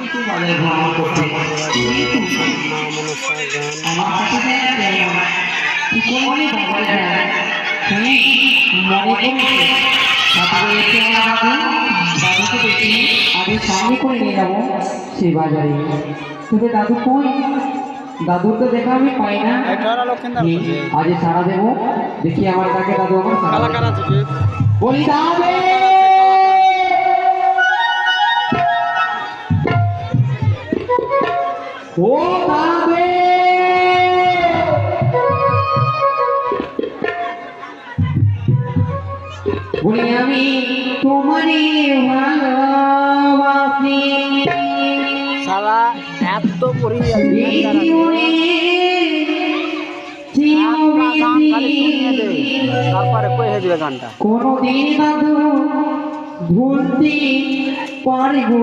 কিন্তু বাজারে ভ্রমণ করতে আমার কাছে কি করে বাজারে যায় হ্যাঁ মনে করছে তারপরে এসে আমার দাদুকে দেখি আগে সামনে করে নিয়ে যাবো সেই বাজারে তবে দাদু কই দাদুর তো দেখা আমি পাই না আজ সারা দেবো দেখি আমার কাছে দাদু আমার সারা বলি দাদে ও দাদে বলি আমি তোমারই ভালোবাসি সারা এত পড়ি তারপরে কই হয়ে দিবে গানটা কোনদিন দাদু ভুলতে পারবো